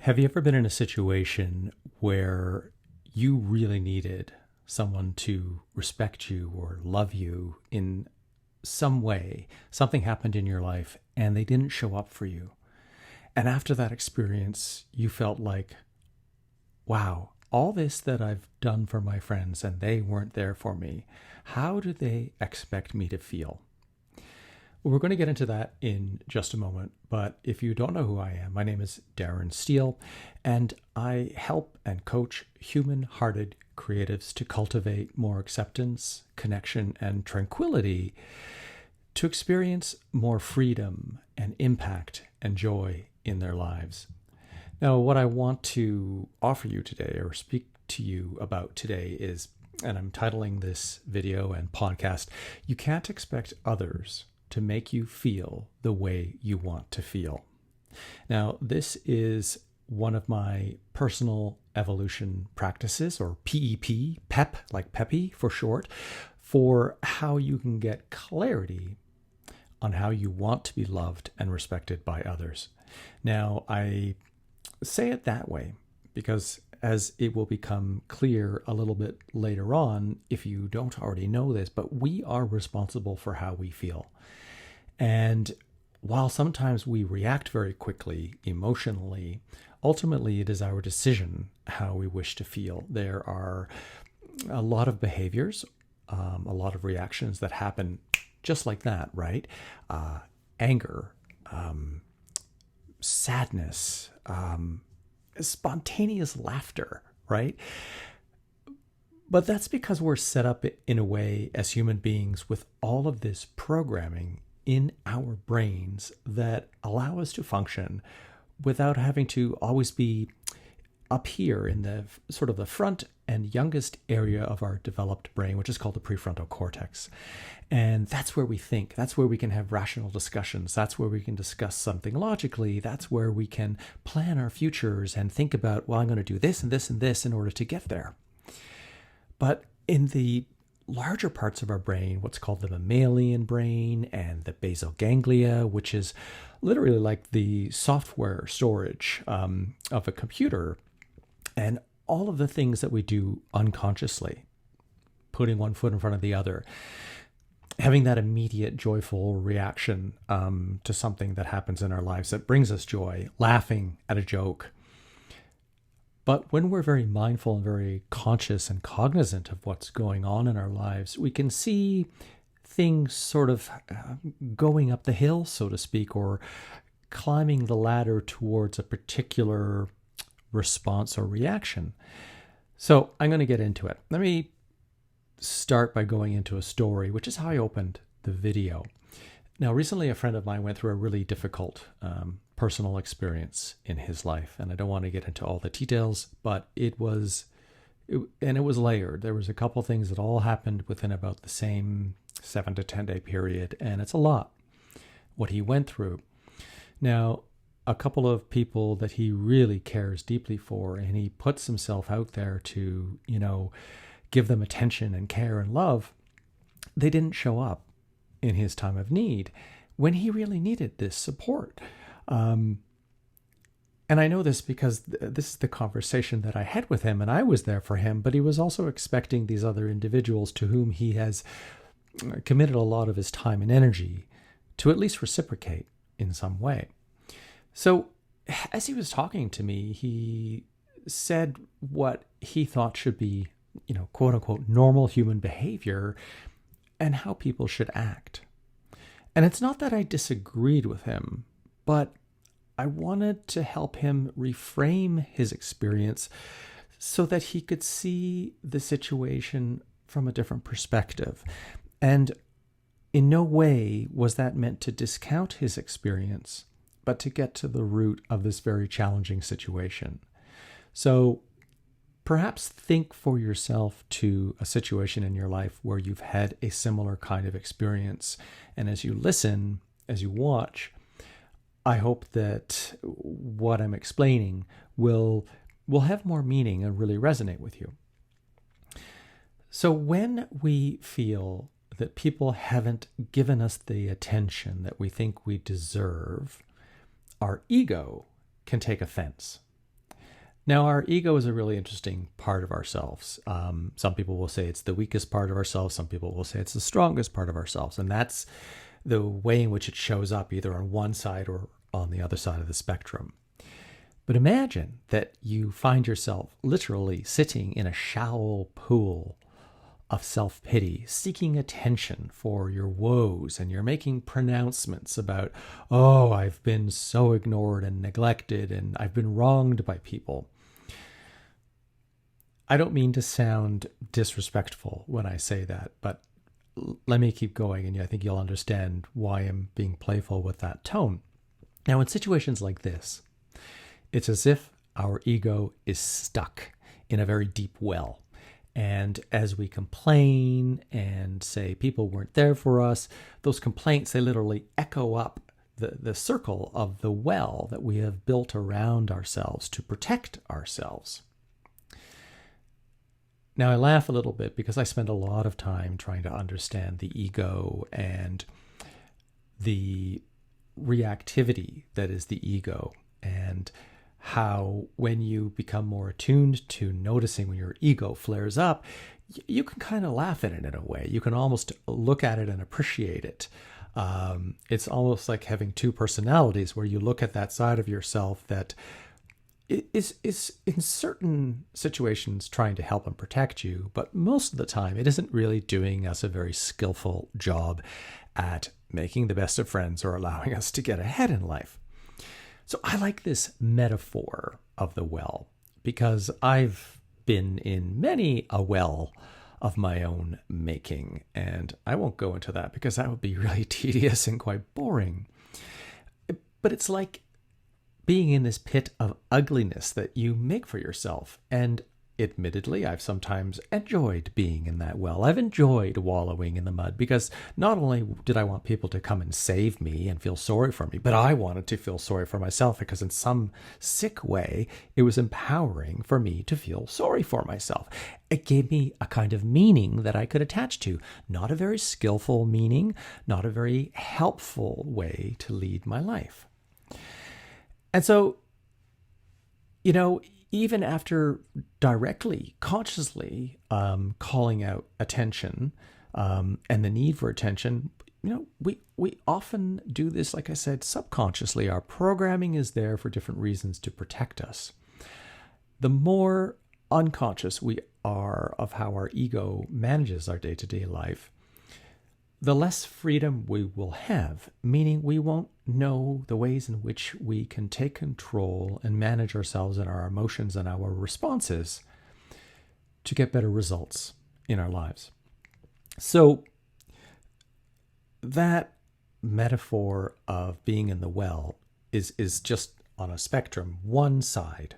Have you ever been in a situation where you really needed someone to respect you or love you in some way? Something happened in your life and they didn't show up for you. And after that experience, you felt like, wow, all this that I've done for my friends and they weren't there for me. How do they expect me to feel? Well, we're going to get into that in just a moment, but if you don't know who I am, my name is Darren Steele, and I help and coach human-hearted creatives to cultivate more acceptance, connection, and tranquility, to experience more freedom and impact and joy in their lives. Now, what I want to offer you today or speak to you about today is, and I'm titling this video and podcast, You Can't Expect Others to Make You Feel the Way You Want to Feel. Now, this is one of my personal evolution practices, or PEP, PEP, like Peppy for short, for how you can get clarity on how you want to be loved and respected by others. Now, I say it that way because, as it will become clear a little bit later on, if you don't already know this, but we are responsible for how we feel. And while sometimes we react very quickly emotionally, ultimately it is our decision how we wish to feel. There are a lot of behaviors, a lot of reactions that happen just like that, right? Anger, sadness, spontaneous laughter, right? But that's because we're set up in a way as human beings with all of this programming in our brains that allow us to function without having to always be up here in the sort of the front and youngest area of our developed brain, which is called the prefrontal cortex. And that's where we think. That's where we can have rational discussions. That's where we can discuss something logically. That's where we can plan our futures and think about, well, I'm going to do this and this and this in order to get there. But in the larger parts of our brain, what's called the mammalian brain and the basal ganglia, which is literally like the software storage of a computer, and all of the things that we do unconsciously, putting one foot in front of the other, having that immediate joyful reaction to something that happens in our lives that brings us joy, laughing at a joke. But when we're very mindful and very conscious and cognizant of what's going on in our lives, we can see things sort of going up the hill, so to speak, or climbing the ladder towards a particular response or reaction. So I'm going to get into it. Let me start by going into a story, which is how I opened the video. Now, recently, a friend of mine went through a really difficult personal experience in his life, and I don't want to get into all the details, but it was layered. There was a couple things that all happened within about the same 7 to 10 day period, and it's a lot what he went through. Now, a couple of people that he really cares deeply for, and he puts himself out there to, give them attention and care and love, they didn't show up in his time of need when he really needed this support. And I know this because this is the conversation that I had with him, and I was there for him, but he was also expecting these other individuals to whom he has committed a lot of his time and energy to at least reciprocate in some way. So as he was talking to me, he said what he thought should be, quote unquote, normal human behavior and how people should act. And it's not that I disagreed with him, but I wanted to help him reframe his experience so that he could see the situation from a different perspective. And in no way was that meant to discount his experience, but to get to the root of this very challenging situation. So perhaps think for yourself to a situation in your life where you've had a similar kind of experience. And as you listen, as you watch, I hope that what I'm explaining will have more meaning and really resonate with you. So when we feel that people haven't given us the attention that we think we deserve, our ego can take offense. Now, our ego is a really interesting part of ourselves. Some people will say it's the weakest part of ourselves. Some people will say it's the strongest part of ourselves. And that's the way in which it shows up either on one side or on the other side of the spectrum. But imagine that you find yourself literally sitting in a shallow pool of self-pity, seeking attention for your woes, and you're making pronouncements about, oh, I've been so ignored and neglected, and I've been wronged by people. I don't mean to sound disrespectful when I say that, but let me keep going, and I think you'll understand why I'm being playful with that tone. Now, in situations like this, it's as if our ego is stuck in a very deep well. And as we complain and say people weren't there for us, those complaints, they literally echo up the circle of the well that we have built around ourselves to protect ourselves. Now, I laugh a little bit because I spend a lot of time trying to understand the ego and the reactivity that is the ego, and how when you become more attuned to noticing when your ego flares up, you can kind of laugh at it in a way. You can almost look at it and appreciate it. It's almost like having two personalities, where you look at that side of yourself that is in certain situations trying to help and protect you, but most of the time it isn't really doing us a very skillful job at making the best of friends or allowing us to get ahead in life. So I like this metaphor of the well because I've been in many a well of my own making, and I won't go into that because that would be really tedious and quite boring. But it's like being in this pit of ugliness that you make for yourself. And admittedly, I've sometimes enjoyed being in that well. I've enjoyed wallowing in the mud because not only did I want people to come and save me and feel sorry for me, but I wanted to feel sorry for myself because in some sick way, it was empowering for me to feel sorry for myself. It gave me a kind of meaning that I could attach to. Not a very skillful meaning, not a very helpful way to lead my life. And so, even after directly, consciously calling out attention and the need for attention, we often do this, like I said, subconsciously. Our programming is there for different reasons to protect us. The more unconscious we are of how our ego manages our day-to-day life, the less freedom we will have, meaning we won't know the ways in which we can take control and manage ourselves and our emotions and our responses to get better results in our lives. So that metaphor of being in the well is just on a spectrum, one side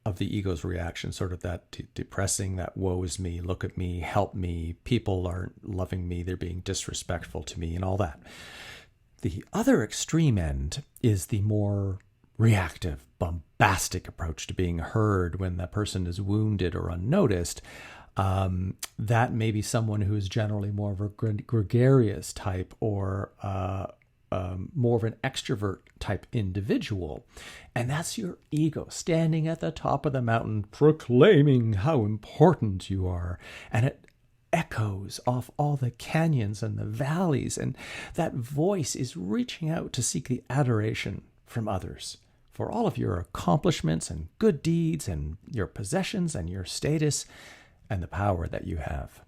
of the ego's reaction, sort of that depressing, that woe is me, look at me, help me, people aren't loving me, they're being disrespectful to me, and all that. The other extreme end is the more reactive, bombastic approach to being heard when that person is wounded or unnoticed. That may be someone who is generally more of a gregarious type or more of an extrovert type individual. And that's your ego standing at the top of the mountain proclaiming how important you are. And it echoes off all the canyons and the valleys. And that voice is reaching out to seek the adoration from others for all of your accomplishments and good deeds and your possessions and your status and the power that you have.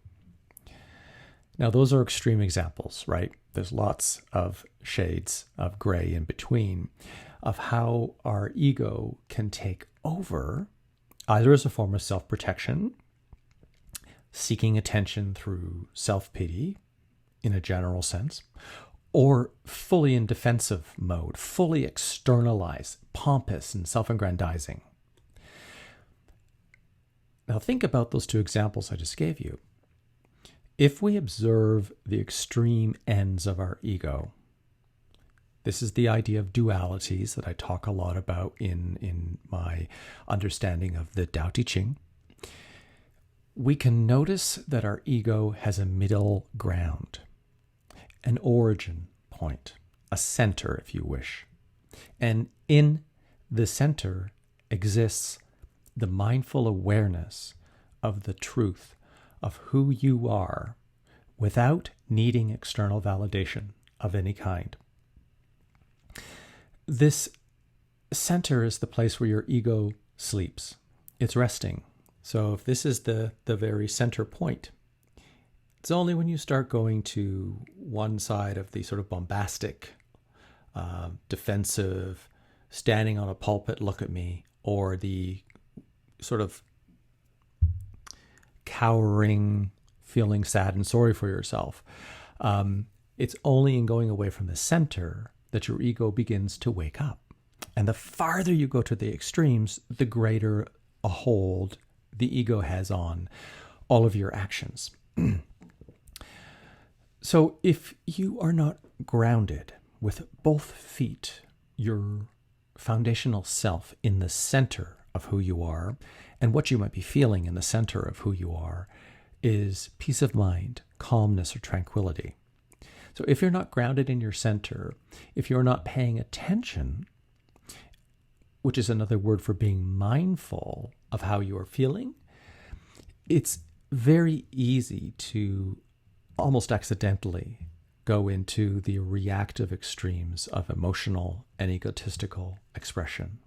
Now, those are extreme examples, right? There's lots of shades of gray in between of how our ego can take over, either as a form of self-protection, seeking attention through self-pity in a general sense, or fully in defensive mode, fully externalized, pompous and self-aggrandizing. Now, think about those two examples I just gave you. If we observe the extreme ends of our ego, this is the idea of dualities that I talk a lot about in my understanding of the Tao Te Ching. We can notice that our ego has a middle ground, an origin point, a center, if you wish. And in the center exists the mindful awareness of the truth of who you are without needing external validation of any kind. This center is the place where your ego sleeps. It's resting. So if this is the very center point, it's only when you start going to one side of the sort of bombastic, defensive, standing on a pulpit, look at me, or the sort of cowering, feeling sad and sorry for yourself. It's only in going away from the center that your ego begins to wake up. And the farther you go to the extremes, the greater a hold the ego has on all of your actions. So if you are not grounded with both feet, your foundational self in the center of who you are, and what you might be feeling in the center of who you are is peace of mind, calmness, or tranquility. So if you're not grounded in your center, if you're not paying attention, which is another word for being mindful of how you are feeling, it's very easy to almost accidentally go into the reactive extremes of emotional and egotistical expression.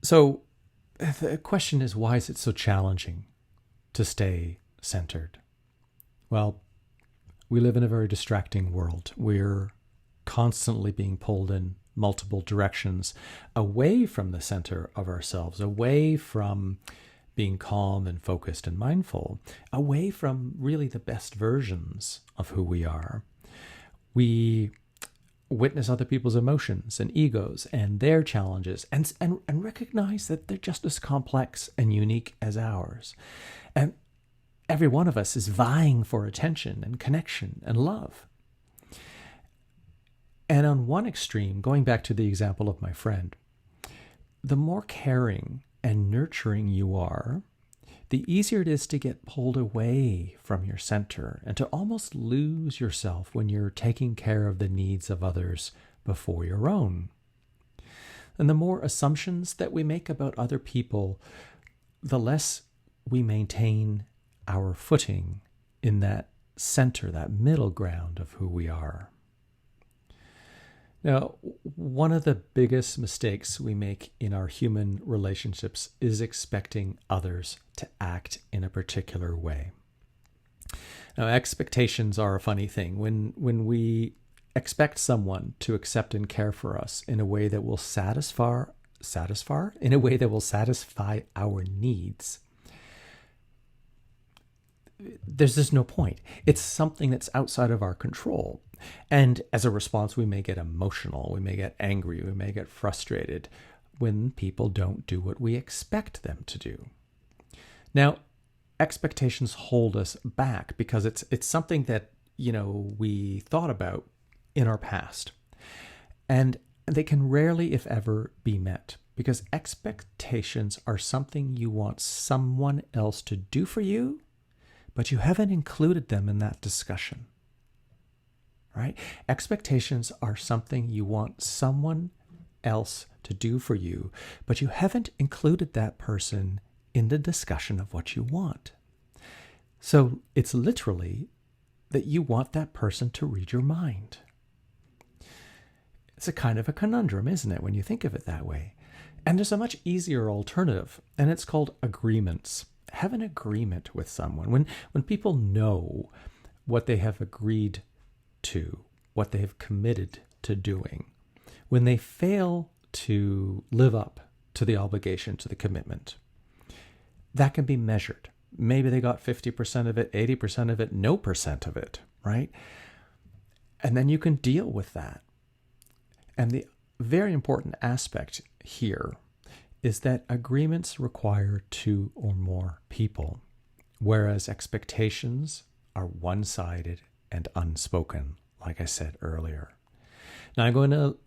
So the question is, why is it so challenging to stay centered? Well, we live in a very distracting world. We're constantly being pulled in multiple directions away from the center of ourselves, away from being calm and focused and mindful, away from really the best versions of who we are. We witness other people's emotions and egos and their challenges and recognize that they're just as complex and unique as ours. And every one of us is vying for attention and connection and love. And on one extreme, going back to the example of my friend, the more caring and nurturing you are, the easier it is to get pulled away from your center and to almost lose yourself when you're taking care of the needs of others before your own. And the more assumptions that we make about other people, the less we maintain our footing in that center, that middle ground of who we are. Now, one of the biggest mistakes we make in our human relationships is expecting others to act in a particular way. Now, expectations are a funny thing. When we expect someone to accept and care for us in a way that will satisfy our needs, there's just no point. It's something that's outside of our control. And as a response, we may get emotional, we may get angry, we may get frustrated when people don't do what we expect them to do. Now, expectations hold us back because it's something that, we thought about in our past. And they can rarely, if ever, be met because expectations are something you want someone else to do for you, but you haven't included them in that discussion. Right? Expectations are something you want someone else to do for you, but you haven't included that person in the discussion of what you want. So it's literally that you want that person to read your mind. It's a kind of a conundrum, isn't it, when you think of it that way? And there's a much easier alternative, and it's called agreements. Have an agreement with someone. When people know what they have agreed to, what they have committed to doing, when they fail to live up to the obligation, to the commitment, that can be measured. Maybe they got 50% of it, 80% of it, no percent of it, right? And then you can deal with that. And the very important aspect here is that agreements require two or more people, whereas expectations are one-sided and unspoken, like I said earlier. Now I'm going to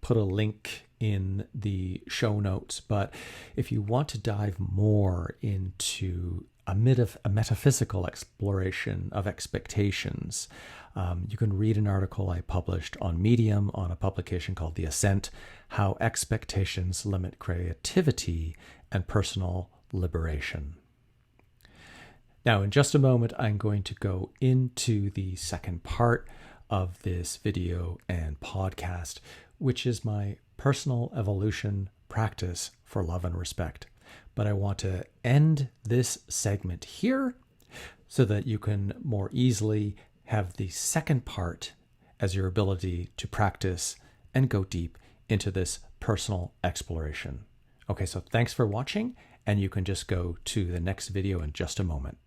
put a link in the show notes, but if you want to dive more into a metaphysical exploration of expectations, you can read an article I published on Medium on a publication called The Ascent, How Expectations Limit Creativity and Personal Liberation. Now, in just a moment, I'm going to go into the second part of this video and podcast, which is my personal evolution practice for love and respect. But I want to end this segment here so that you can more easily have the second part as your ability to practice and go deep into this personal exploration. Okay, so thanks for watching, and you can just go to the next video in just a moment.